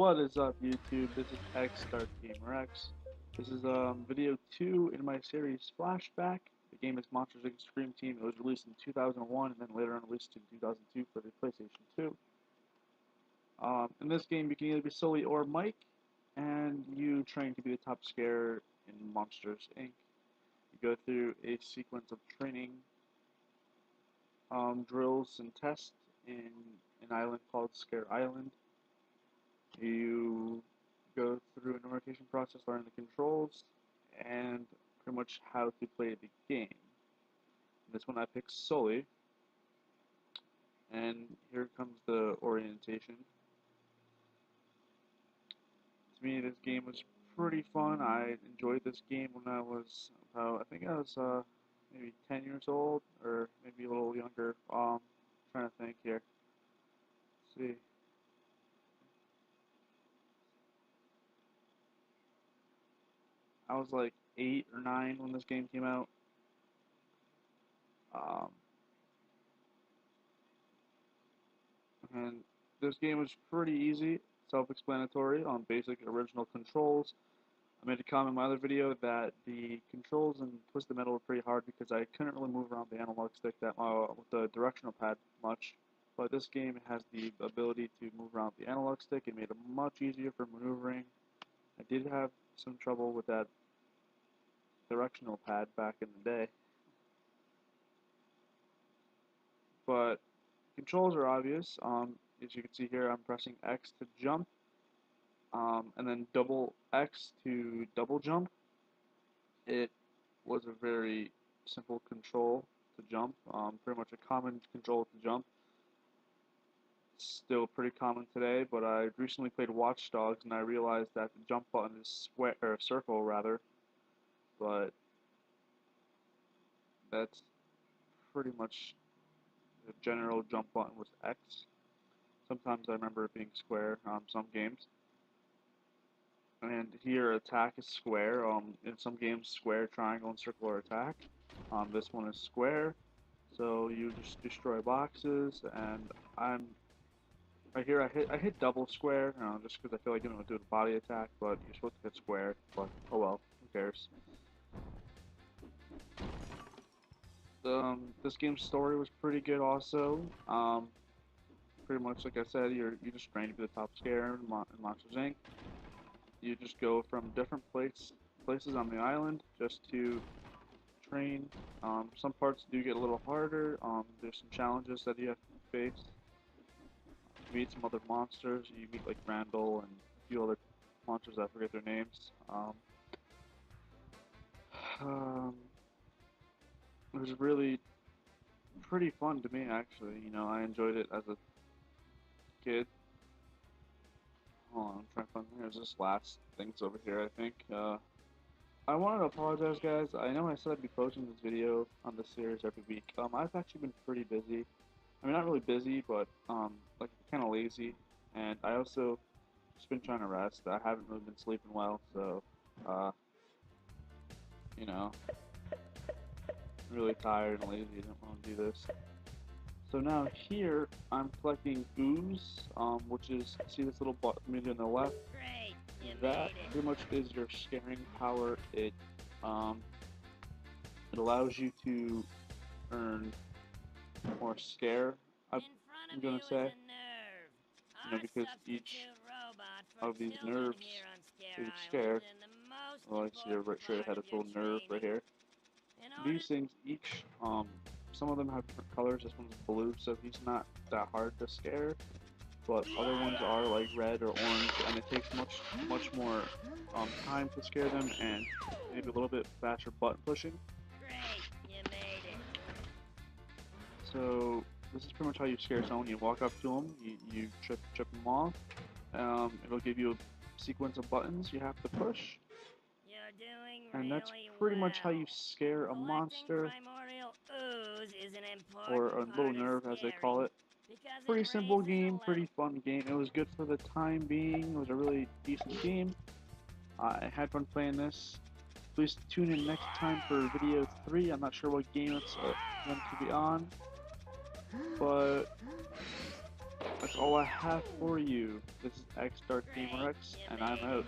What is up, YouTube? This is X Dark Gamer X. This is video 2 in my series Flashback. The game is Monsters Inc. Scream Team. It was released in 2001 and then later on released in 2002 for the PlayStation 2. In this game, you can either be Sully or Mike, and you train to be the top scare in Monsters Inc. You go through a sequence of training, drills, and tests in an island called Scare Island. You go through an orientation process, learn the controls, and pretty much how to play the game. In this one I picked Sully, and here comes the orientation. To me, this game was pretty fun. I enjoyed this game when I was about, I think I was maybe 10 years old, or maybe a little younger. Trying to think here. Let's see. I was like 8 or 9 when this game came out. And this game was pretty easy, self-explanatory on basic original controls. I made a comment in my other video that the controls in Twisted Metal were pretty hard because I couldn't really move around the analog stick that with the directional pad much. But this game has the ability to move around the analog stick. It made it much easier for maneuvering. I did have some trouble with that directional pad back in the day, but controls are obvious. As you can see here, I'm pressing X to jump, and then double X to double jump. It was a very simple control to jump, pretty much a common control to jump. Still pretty common today, but I recently played Watch Dogs and I realized that the jump button is square or circle rather, but that's pretty much the general jump button was X. Sometimes I remember it being square on some games. And here attack is square. In some games square, triangle, and circle are attack. This one is square, so you just destroy boxes. And I'm right here. I hit double square, just because I feel like I'm gonna do a body attack, but you're supposed to hit square. But oh well, who cares? This game's story was pretty good also. Pretty much like I said, you just train to be the top scare in Monsters Inc. You just go from different places on the island just to train. Some parts do get a little harder. There's some challenges that you have to face. You meet some other monsters. You meet like Randall and a few other monsters. I forget their names. It was really pretty fun to me actually. I enjoyed it as a kid. Hold on, I'm trying to find. There's this last things over here, I think. I wanted to apologize, guys. I know I said I'd be posting this video on this series every week. I've actually been pretty busy. I mean, not really busy, but like kind of lazy. And I also just been trying to rest. I haven't really been sleeping well, so you know, I'm really tired and lazy. I don't want to do this. So now here, I'm collecting ooze, which is, see this little button on the left? Great, That pretty much is your scaring power. It allows you to earn more scare, I'm gonna say. Because each of these nerves is scared. Well, I see right straight ahead, this little nerve right here. These things each, some of them have different colors. This one's blue, so he's not that hard to scare. But other ones are like red or orange, and it takes much more time to scare them, and maybe a little bit faster button pushing. Great, you made it. So this is pretty much how you scare someone. You walk up to them, you trip them off. It'll give you a sequence of buttons you have to push. And that's pretty much how you scare a monster, or a little nerve as they call it. Pretty simple game, pretty fun game. It was good for the time being. It was a really decent game. I had fun playing this. Please tune in next time for video 3. I'm not sure what game it's going to be on, but that's all I have for you. This is X Dark Gamer X, and I'm out.